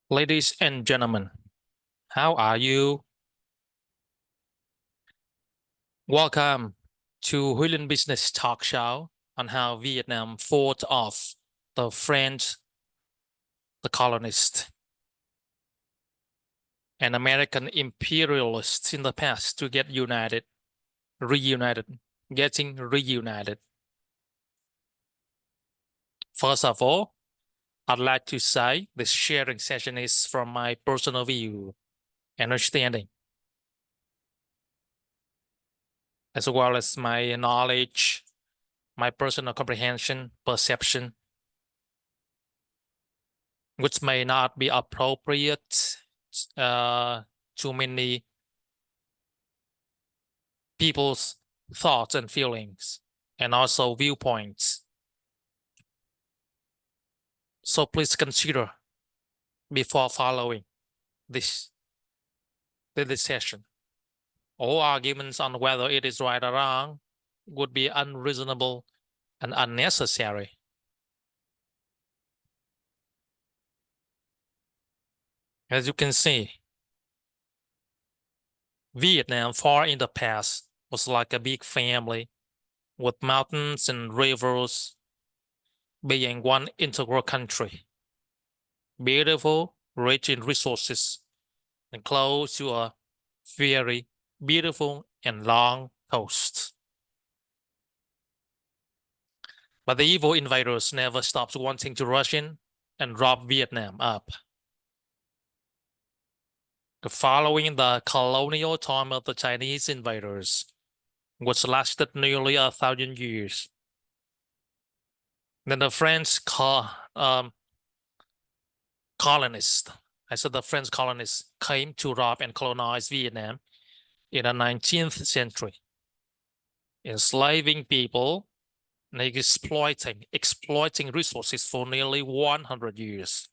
Ladies and gentlemen, how are you? Welcome to Huylin Business Talk Show on how Vietnam fought off the French, the colonists, and American imperialists in the past to get getting reunited. First of all, I'd like to say this sharing session is from my personal view and understanding, as well as my knowledge, my personal comprehension, perception, which may not be appropriate to many people's thoughts and feelings, and also viewpoints. So please consider before following this, this session. All arguments on whether it is right or wrong would be unreasonable and unnecessary. As you can see, Vietnam far in the past was like a big family with mountains and rivers being one integral country. Beautiful, rich in resources, and close to a very beautiful and long coast. But the evil invaders never stopped wanting to rush in and rob Vietnam up. Following the colonial time of the Chinese invaders, which lasted nearly 1,000 years, then the French colonists, I said the French colonists came to rob and colonize Vietnam in the 19th century, enslaving people and exploiting resources for nearly 100 years,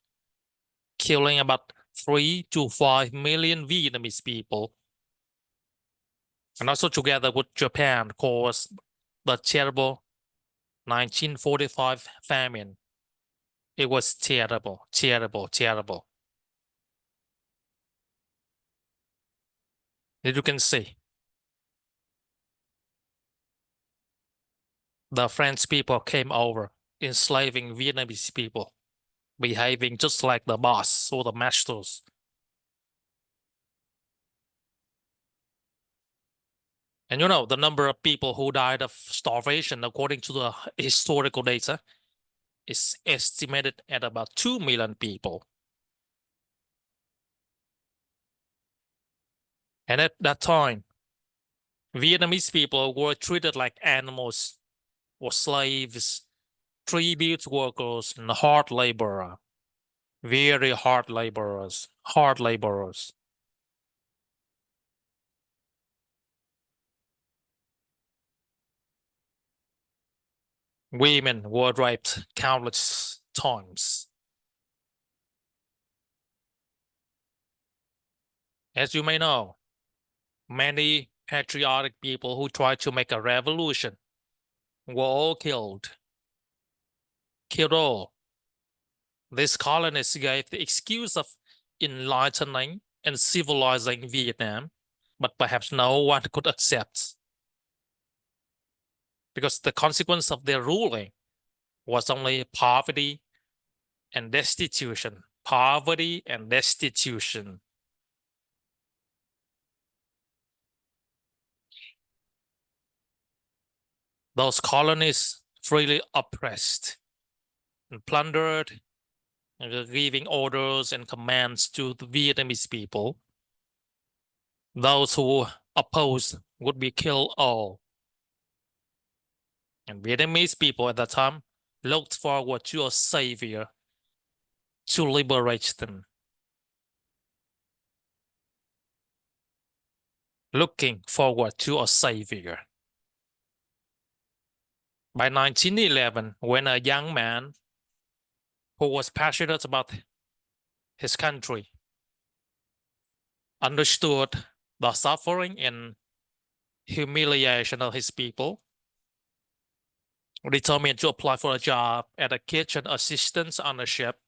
killing about 3 to 5 million Vietnamese people, and also together with Japan caused the terrible 1945 famine. It was terrible, terrible, terrible. As you can see, the French people came over, enslaving Vietnamese people, behaving just like the boss or the masters. And you know, the number of people who died of starvation, according to the historical data, is estimated at about 2 million people. And at that time, Vietnamese people were treated like animals or slaves, tribute workers, and hard laborers. Very hard laborers, hard laborers. Women were raped countless times. As you may know, many patriotic people who tried to make a revolution were all killed. Killed all. These colonists gave the excuse of enlightening and civilizing Vietnam, but perhaps no one could accept, because the consequence of their ruling was only poverty and destitution. Poverty and destitution. Those colonies freely oppressed and plundered, giving orders and commands to the Vietnamese people. Those who opposed would be killed all. And Vietnamese people at that time looked forward to a savior to liberate them. Looking forward to a savior. By 1911, when a young man who was passionate about his country understood the suffering and humiliation of his people, determined to apply for a job at a kitchen assistant's on a ship,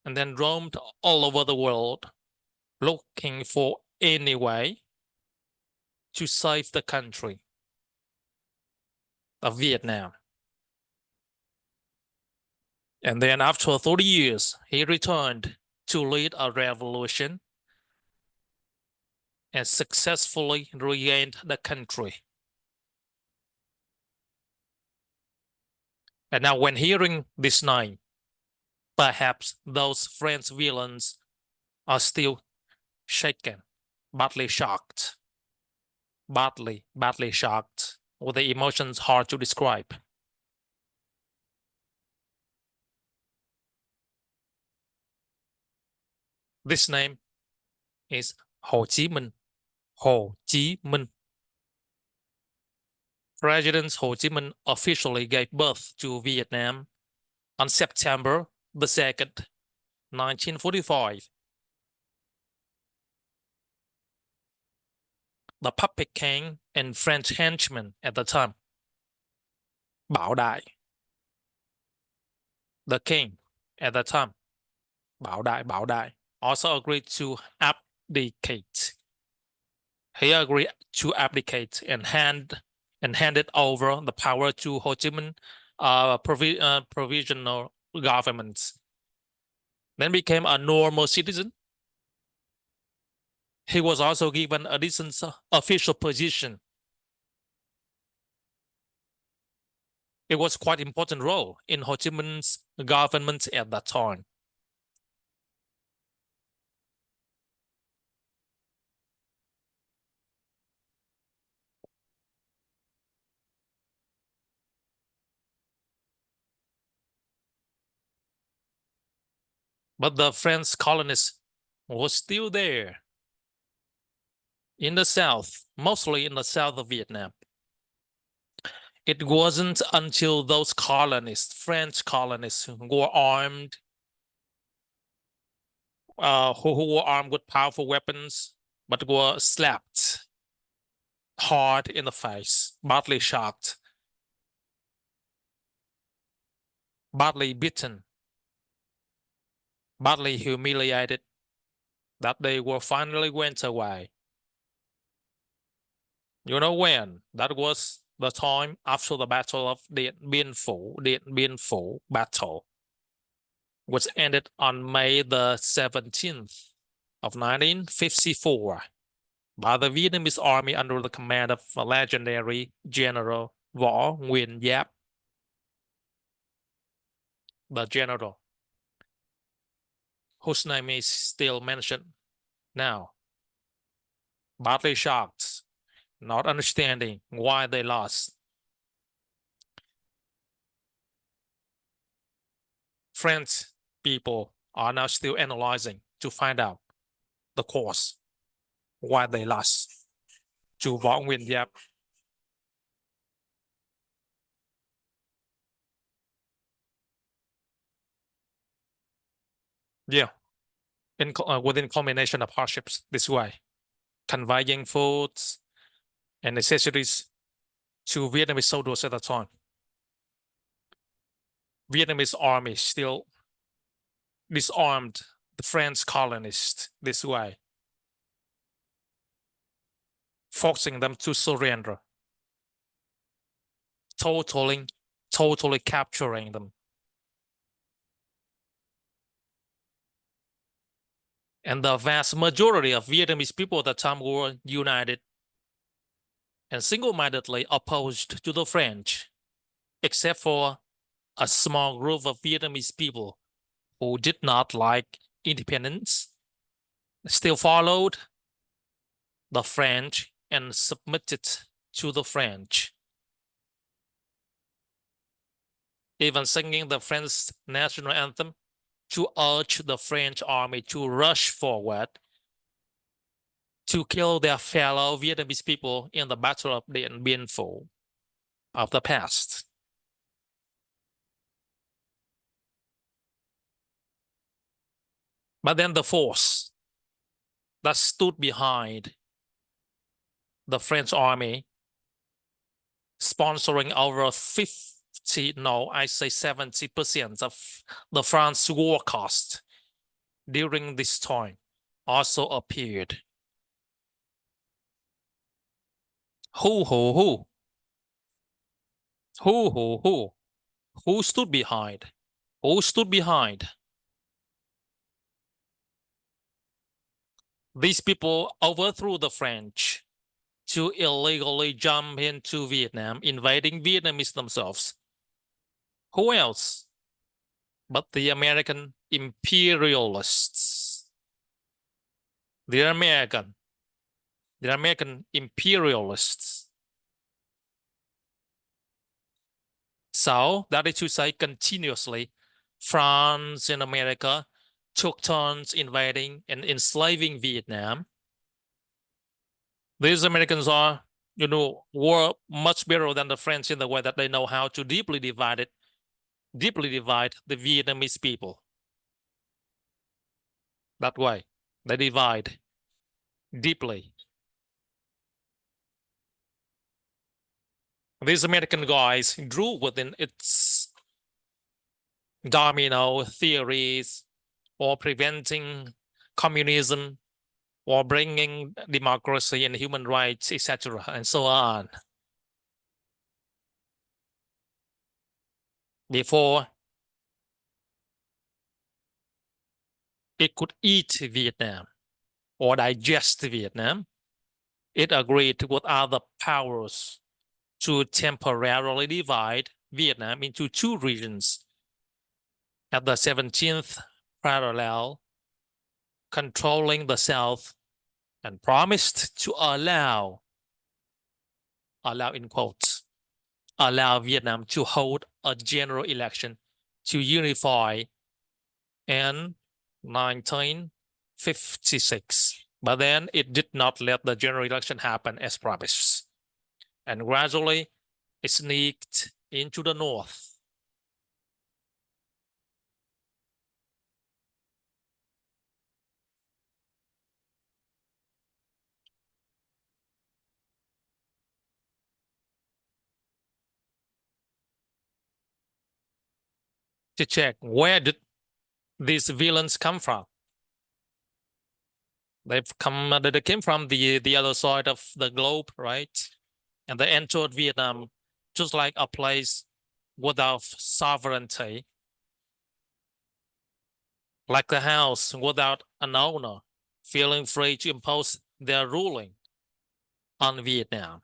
and then roamed all over the world looking for any way to save the country of Vietnam. And then after 30 years, he returned to lead a revolution and successfully regained the country. And now when hearing this name, perhaps those French villains are still shaken, badly shocked, badly shocked, with the emotions hard to describe. This name is Ho Chi Minh. Ho Chi Minh. President Ho Chi Minh officially gave birth to Vietnam on September the 2nd, 1945. The puppet king and French henchman at the time, Bảo Đại. The king at the time, Bảo Đại, also agreed to abdicate. He agreed to abdicate and handed over the power to Ho Chi Minh provisional government. Then became a normal citizen. He was also given a decent official position. It was quite an important role in Ho Chi Minh's government at that time. But the French colonists were still there in the south, mostly in the south of Vietnam. It wasn't until those colonists, French colonists, who were armed, who were armed with powerful weapons, but were slapped hard in the face, badly shocked, badly beaten, badly humiliated, that they were finally went away. You know when? That was the time after the Battle of Điện Biên Phủ battle, which ended on May the 17th of 1954 by the Vietnamese army under the command of a legendary General Võ Nguyên Giáp. The general, whose name is still mentioned now, badly shocked, not understanding why they lost. French people are now still analyzing to find out the cause why they lost to Võ Nguyên Giáp. Yeah, within combination of hardships this way, conveying foods and necessities to Vietnamese soldiers at the time. Vietnamese army still disarmed the French colonists this way, forcing them to surrender, totally capturing them. And the vast majority of Vietnamese people at the time were united and single-mindedly opposed to the French, except for a small group of Vietnamese people who did not like independence, still followed the French and submitted to the French, even singing the French national anthem to urge the French army to rush forward to kill their fellow Vietnamese people in the Battle of Điện Biên Phủ of the past. But then the force that stood behind the French army, sponsoring over 70% of the France war cost, during this time also appeared. Who, who, who? Who, who, who? Who stood behind? Who stood behind? These people overthrew the French to illegally jump into Vietnam, invading Vietnamese themselves. Who else but the American imperialists? The American imperialists. So that is to say, continuously, France and America took turns invading and enslaving Vietnam. These Americans were much better than the French in the way that they know how to deeply divide the Vietnamese people. That way, they divide deeply. These American guys drew within its domino theories or preventing communism or bringing democracy and human rights, etc., and so on. Before it could eat Vietnam or digest Vietnam, it agreed with other powers to temporarily divide Vietnam into two regions at the 17th parallel, controlling the South, and promised to allow in quotes, allow Vietnam to hold a general election to unify in 1956. But then it did not let the general election happen as promised. And gradually it sneaked into the North. To check, where did these villains come from? They came from the other side of the globe, right? And they entered Vietnam just like a place without sovereignty, like a house without an owner, feeling free to impose their ruling on Vietnam.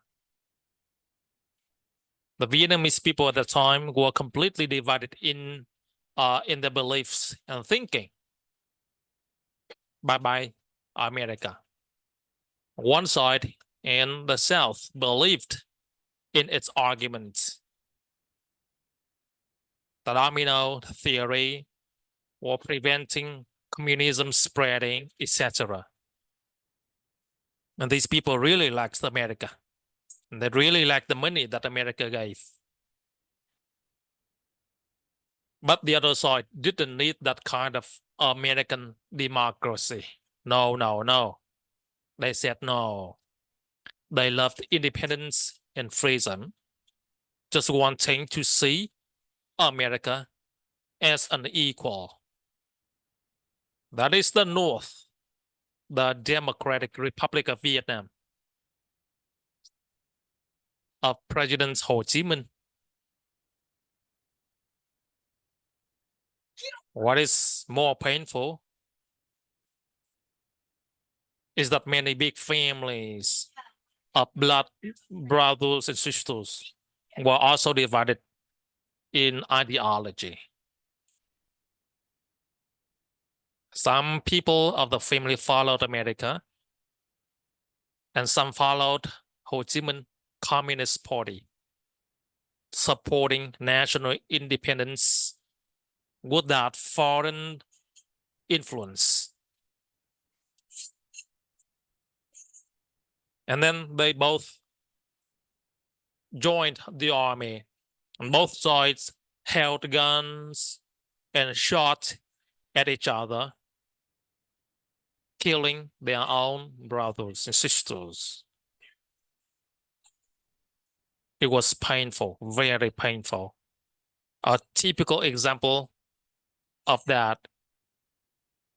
The Vietnamese people at the time were completely divided in their beliefs and thinking. By America. One side in the South believed in its arguments. The domino theory or preventing communism spreading, etc. And these people really liked America. And they really liked the money that America gave. But the other side didn't need that kind of American democracy. No, no, no. They said no. They loved independence and freedom, just wanting to see America as an equal. That is the North, the Democratic Republic of Vietnam, of President Ho Chi Minh. What is more painful is that many big families of blood brothers and sisters were also divided in ideology. Some people of the family followed America, and some followed Ho Chi Minh Communist Party, supporting national independence without foreign influence. And then they both joined the army, and both sides held guns and shot at each other, killing their own brothers and sisters. It was painful, very painful. A typical example of that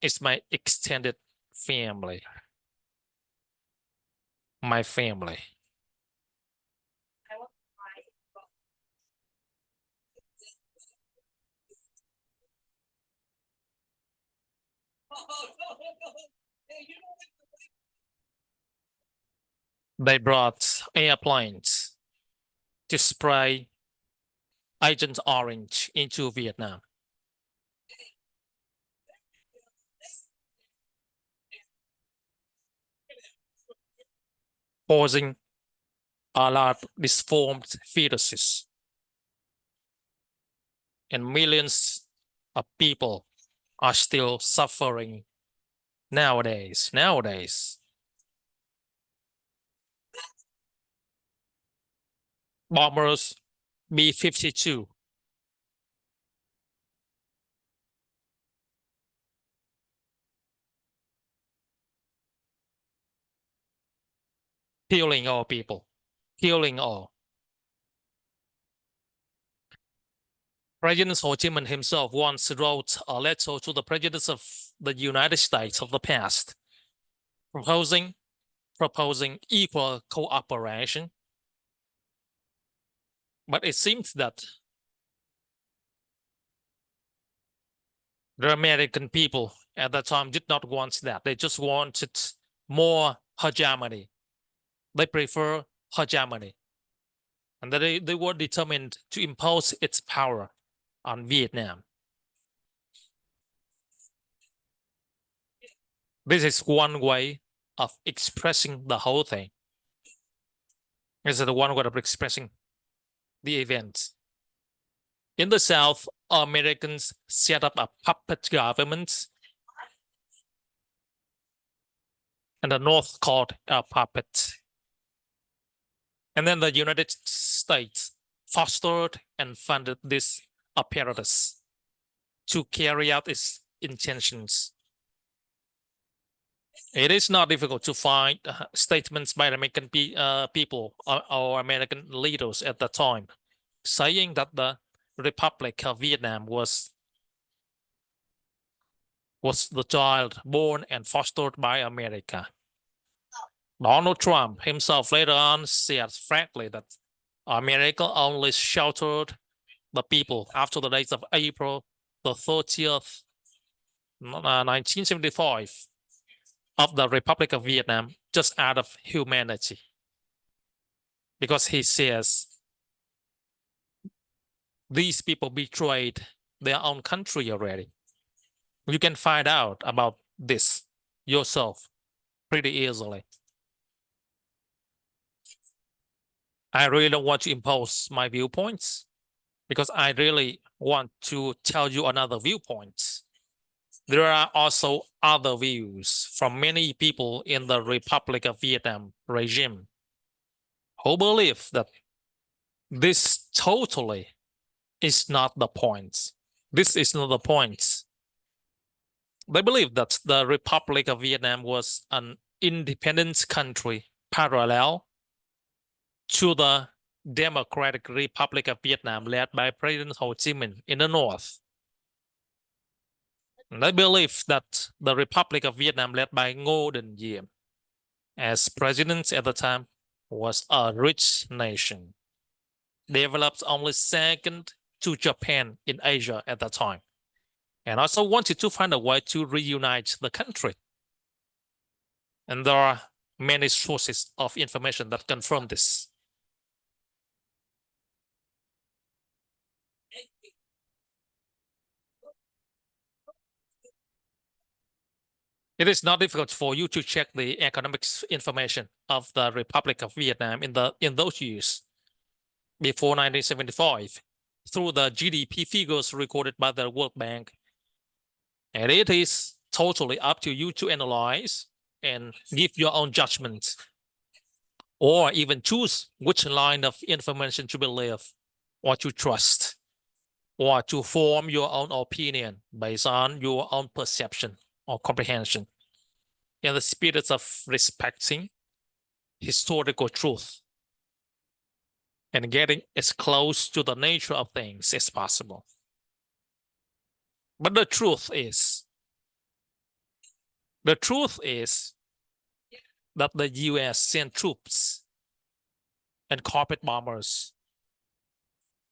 is my extended family. My family. They brought airplanes to spray Agent Orange into Vietnam. Causing a lot of disformed fetuses. And millions of people are still suffering nowadays. Bombers B-52 killing all people, killing all. President Ho Chi Minh himself once wrote a letter to the presidents of the United States of the past, proposing equal cooperation. But it seems that the American people at that time did not want that. They just wanted more hegemony. They prefer hegemony. And they were determined to impose its power on Vietnam. This is one way of expressing the whole thing. This is the one way of expressing the events. In the South, Americans set up a puppet government, and the North called a puppet. And then the United States fostered and funded this apparatus to carry out its intentions. It is not difficult to find statements by American people or American leaders at the time saying that the Republic of Vietnam was the child born and fostered by America. Donald Trump himself later on said frankly that America only sheltered the people after the days of April the 30th, 1975 of the Republic of Vietnam just out of humanity. Because he says these people betrayed their own country already. You can find out about this yourself pretty easily. I really don't want to impose my viewpoints because I really want to tell you another viewpoint. There are also other views from many people in the Republic of Vietnam regime who believe that this totally is not the point. This is not the point. They believe that the Republic of Vietnam was an independent country parallel to the Democratic Republic of Vietnam led by President Ho Chi Minh in the north. And they believe that the Republic of Vietnam led by Ngô Đình Diệm as president at the time was a rich nation, developed only second to Japan in Asia at that time, and also wanted to find a way to reunite the country. And there are many sources of information that confirm this. It is not difficult for you to check the economics information of the Republic of Vietnam in those years before 1975 through the GDP figures recorded by the World Bank. And it is totally up to you to analyze and give your own judgment, or even choose which line of information to believe or to trust, or to form your own opinion based on your own perception or comprehension in the spirit of respecting historical truth and getting as close to the nature of things as possible. But the truth is, The truth is that the US sent troops and carpet bombers,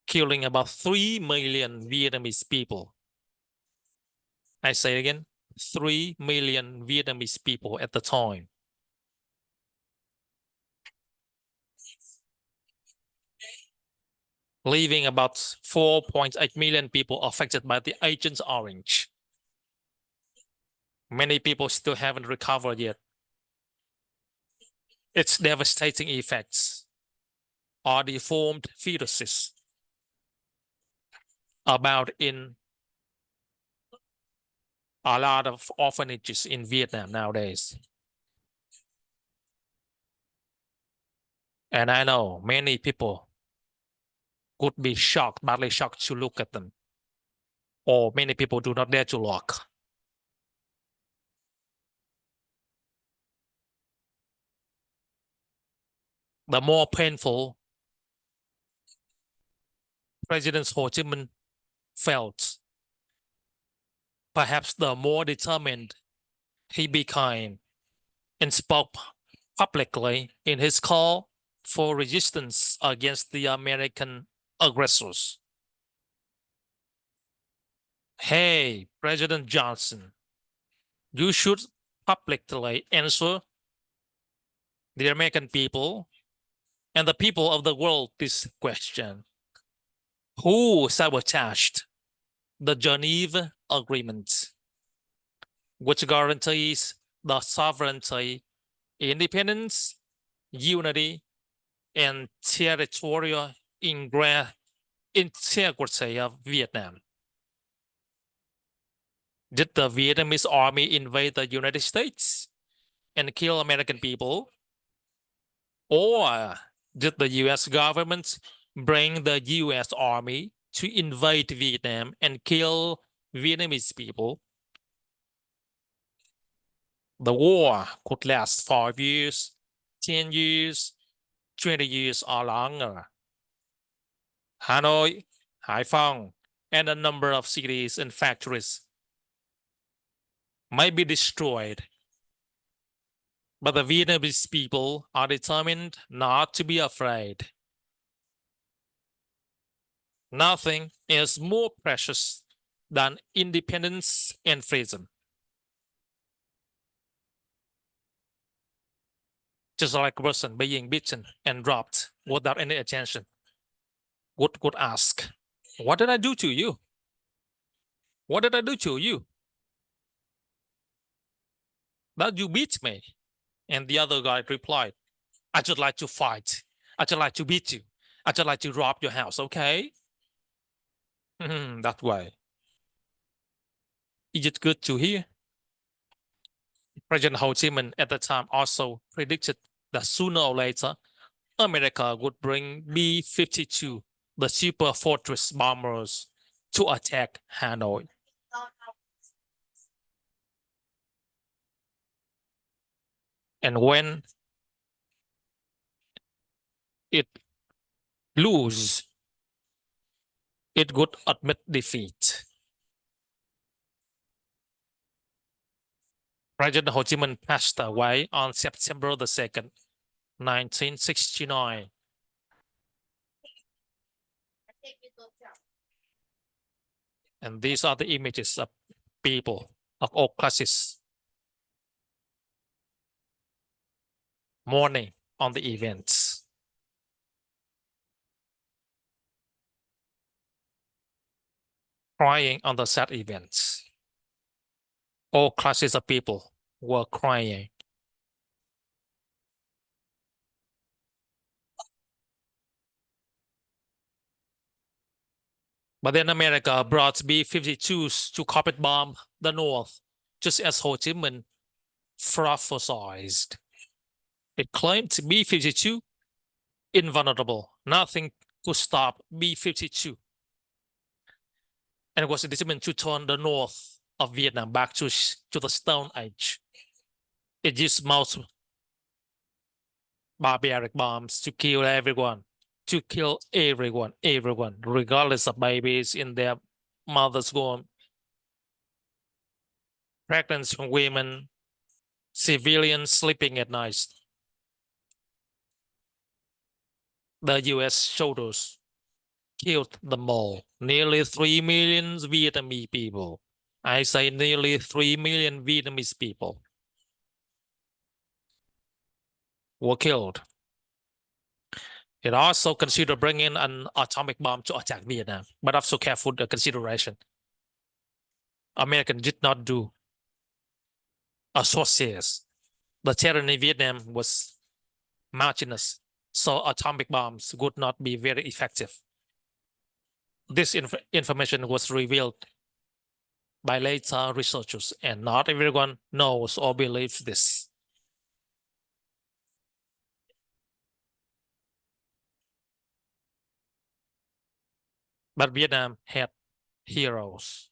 killing about 3 million Vietnamese people. I say again, 3 million Vietnamese people at the time. Leaving about 4.8 million people affected by the Agent Orange. Many people still haven't recovered yet. Its devastating effects are deformed fetuses about in a lot of orphanages in Vietnam nowadays. And I know many people could be shocked, badly shocked to look at them. Or many people do not dare to look. The more painful President Ho Chi Minh felt, perhaps the more determined he became and spoke publicly in his call for resistance against the American aggressors. Hey, President Johnson, you should publicly answer the American people and the people of the world this question. Who sabotaged the Geneva Agreement, which guarantees the sovereignty, independence, unity, and territorial integrity of Vietnam? Did the Vietnamese army invade the United States and kill American people? Or did the US government bring the US army to invade Vietnam and kill Vietnamese people? The war could last 5 years, 10 years, 20 years, or longer. Hanoi, Haiphong, and a number of cities and factories might be destroyed. But the Vietnamese people are determined not to be afraid. Nothing is more precious than independence and freedom. Just like a person being beaten and dropped without any attention would ask, what did I do to you? What did I do to you that you beat me? And the other guy replied, I just like to fight. I just like to beat you. I just like to rob your house, okay? That way. Is it good to hear? President Ho Chi Minh at the time also predicted that sooner or later, America would bring B-52, the super fortress bombers, to attack Hanoi. And when it lose, it would admit defeat. President Ho Chi Minh passed away on September the 2nd, 1969. And these are the images of people of all classes mourning on the events. Crying on the sad events. All classes of people were crying. But then America brought B-52s to carpet bomb the North, just as Ho Chi Minh prophesied. It claimed B-52 invulnerable. Nothing could stop B-52. And was determined to turn the north of Vietnam back to the Stone Age. It used most barbaric bombs to kill everyone, regardless of babies in their mother's womb, pregnant women, civilians sleeping at night. The US soldiers killed them all. Nearly 3 million Vietnamese people. I say nearly 3 million Vietnamese people were killed. It also considered bringing an atomic bomb to attack Vietnam, but also careful consideration. America did not do associates. The terror in Vietnam was mountainous, so atomic bombs would not be very effective. This information was revealed by later researchers, and not everyone knows or believes this. But Vietnam had heroes.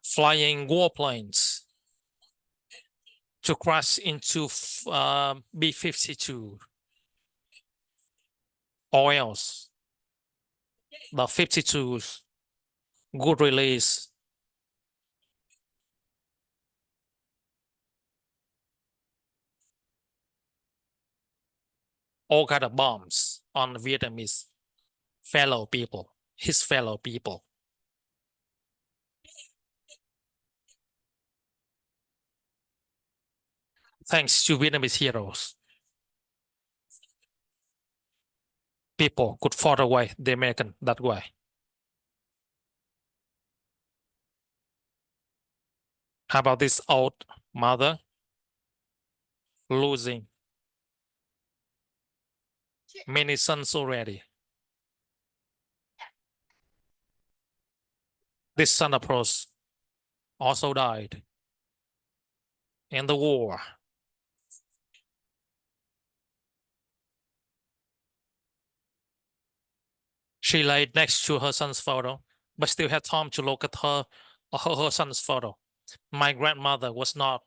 Flying warplanes to crash into B-52 or else the 52s would release all kind of bombs on Vietnamese fellow people, his fellow people. Thanks to Vietnamese heroes, people could fought away the American that way. How about this old mother losing many sons already? This son of hers also died in the war. She laid next to her son's photo, but still had time to look at her son's photo. My grandmother was not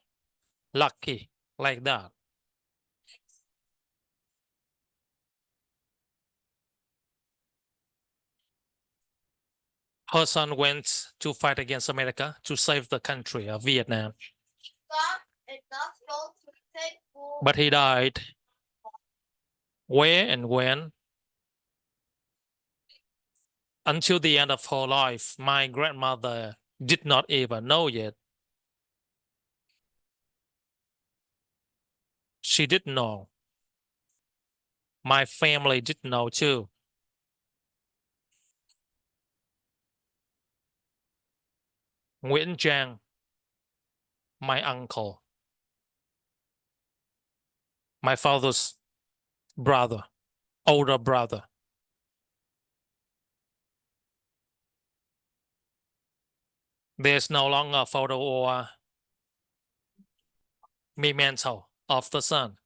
lucky like that. Her son went to fight against America to save the country of Vietnam. But he died. Where and when? Until the end of her life, my grandmother did not even know yet. She didn't know. My family didn't know too. Nguyễn Giang, my uncle, my father's brother, older brother. There's no longer a photo or memento of the son.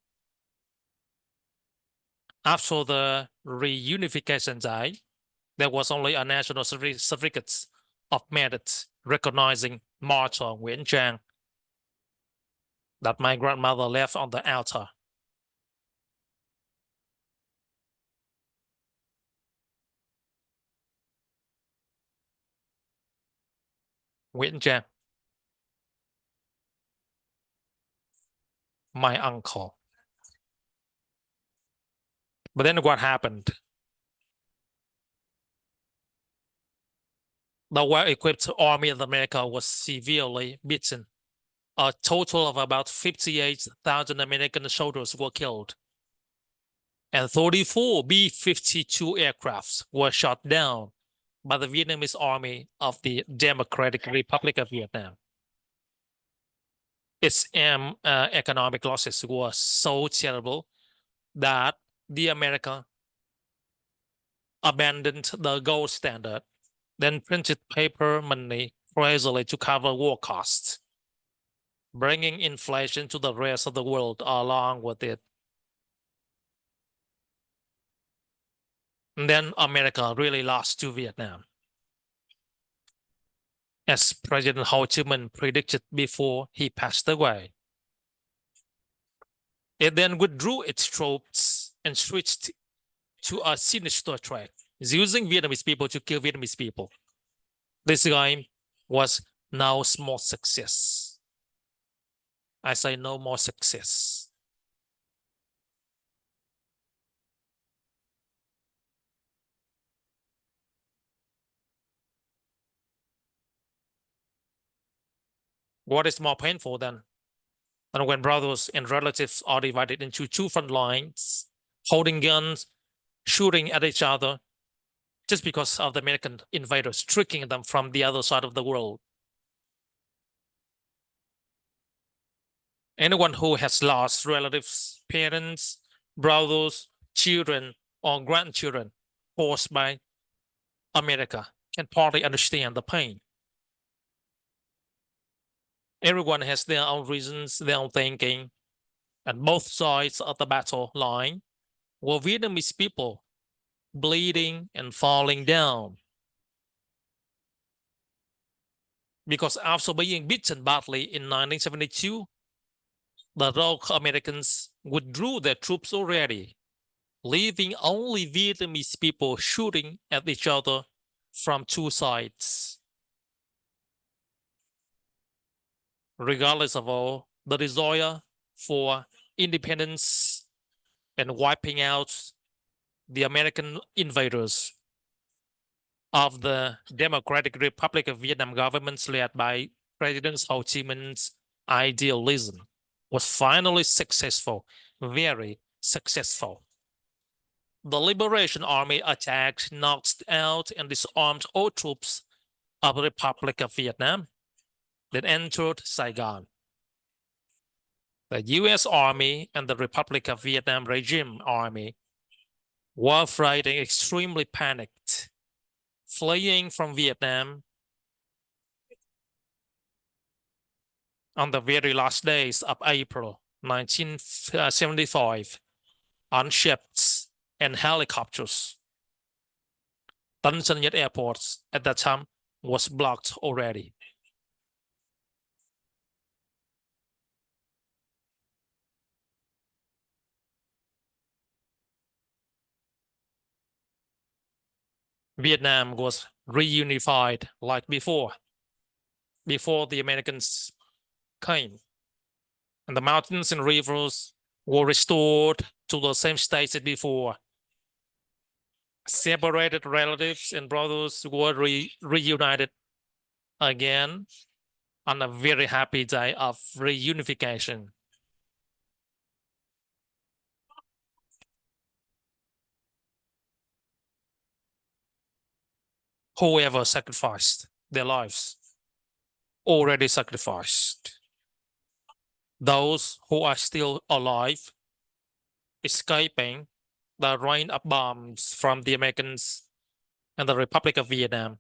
After the reunification day, there was only a national certificate of merit recognizing martyr Nguyễn Giang that my grandmother left on the altar. Nguyễn Giang, my uncle. But then what happened? The well-equipped army of America was severely beaten. A total of about 58,000 American soldiers were killed, and 34 B-52 aircrafts were shot down by the Vietnamese Army of the Democratic Republic of Vietnam. Its economic losses were so terrible that the America abandoned the gold standard, then printed paper money crazily to cover war costs, bringing inflation to the rest of the world along with it. And then America really lost to Vietnam. As President Ho Chi Minh predicted before he passed away. It then withdrew its troops and switched to a sinister track, using Vietnamese people to kill Vietnamese people. This game was no small success. I say no more success. What is more painful than when brothers and relatives are divided into two front lines, holding guns, shooting at each other, just because of the American invaders tricking them from the other side of the world? Anyone who has lost relatives, parents, brothers, children, or grandchildren forced by America can partly understand the pain. Everyone has their own reasons, their own thinking, and both sides of the battle line were Vietnamese people bleeding and falling down. Because after being beaten badly in 1972, the rogue Americans withdrew their troops already, leaving only Vietnamese people shooting at each other from two sides. Regardless of all, the desire for independence and wiping out the American invaders of the Democratic Republic of Vietnam governments led by President Ho Chi Minh's idealism was finally successful, very successful. The Liberation Army attacked, knocked out, and disarmed all troops of the Republic of Vietnam that entered Saigon. The US Army and the Republic of Vietnam Regime Army were afraid and extremely panicked, fleeing from Vietnam on the very last days of April 1975 on ships and helicopters. Tân Sơn Nhất Airport at that time was blocked already. Vietnam was reunified like before the Americans came. And the mountains and rivers were restored to the same state as before. Separated relatives and brothers were reunited again on a very happy day of reunification. Whoever sacrificed their lives already sacrificed. Those who are still alive, escaping the rain of bombs from the Americans and the Republic of Vietnam,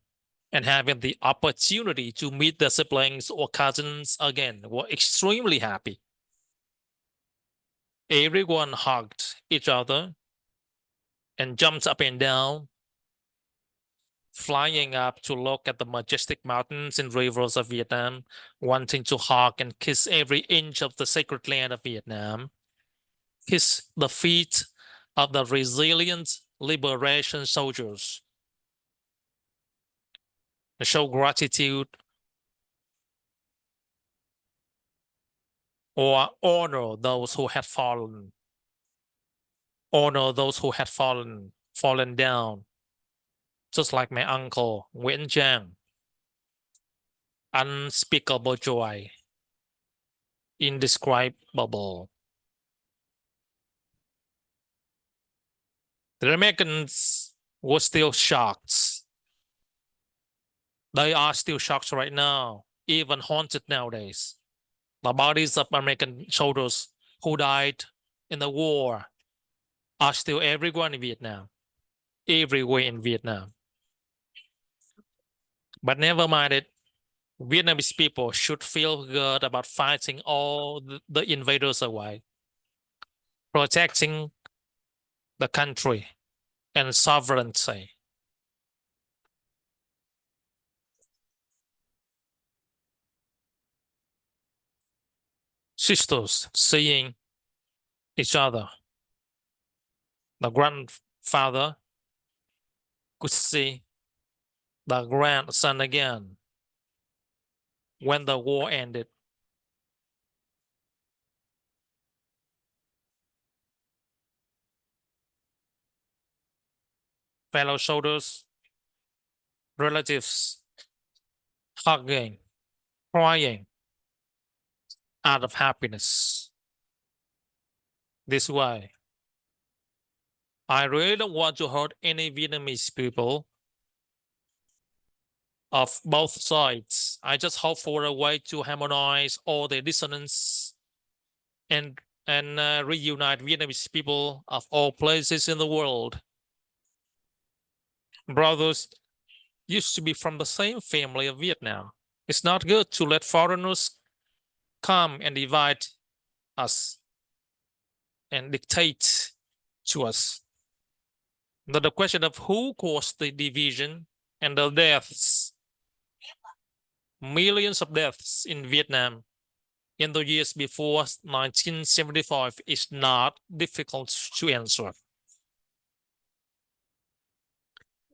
and having the opportunity to meet their siblings or cousins again, were extremely happy. Everyone hugged each other and jumped up and down, flying up to look at the majestic mountains and rivers of Vietnam, wanting to hug and kiss every inch of the sacred land of Vietnam, kiss the feet of the resilient liberation soldiers, and show gratitude or honor those who had fallen, fallen down, just like my uncle Nguyễn Giang. Unspeakable joy, indescribable. The Americans were still shocked. They are still shocked right now, even haunted nowadays. The bodies of American soldiers who died in the war are still everywhere in Vietnam. Everywhere in Vietnam. But never mind it. Vietnamese people should feel good about fighting all the invaders away, protecting the country and sovereignty. Sisters seeing each other, the father could see the grandson again when the war ended. Fellow soldiers, relatives, hugging, crying out of happiness. This way, I really don't want to hurt any Vietnamese people of both sides. I just hope for a way to harmonize all the dissonance and reunite Vietnamese people of all places in the world. Brothers used to be from the same family of Vietnam. It's not good to let foreigners come and divide us and dictate to us. The question of who caused the division and the deaths, millions of deaths in Vietnam in the years before 1975 is not difficult to answer.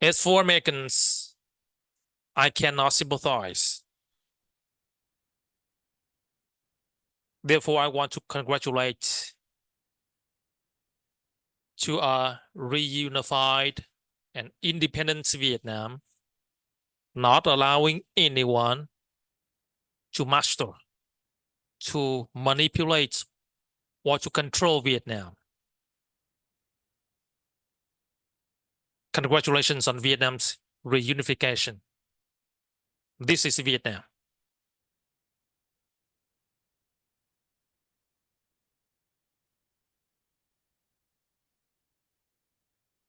As for Americans, I cannot sympathize. Therefore, I want to congratulate to a reunified and independent Vietnam, not allowing anyone to master, to manipulate, or to control Vietnam. Congratulations on Vietnam's reunification. This is Vietnam.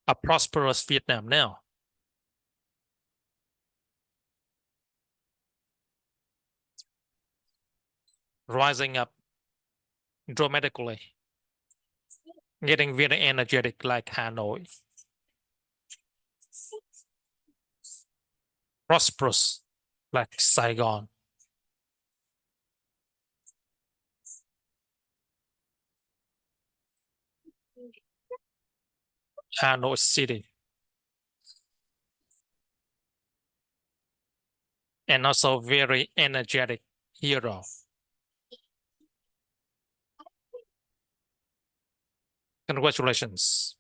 A prosperous Vietnam now. Rising up dramatically, getting very energetic like Hanoi. Prosperous like Saigon. Hanoi City. And also very energetic hero. Congratulations.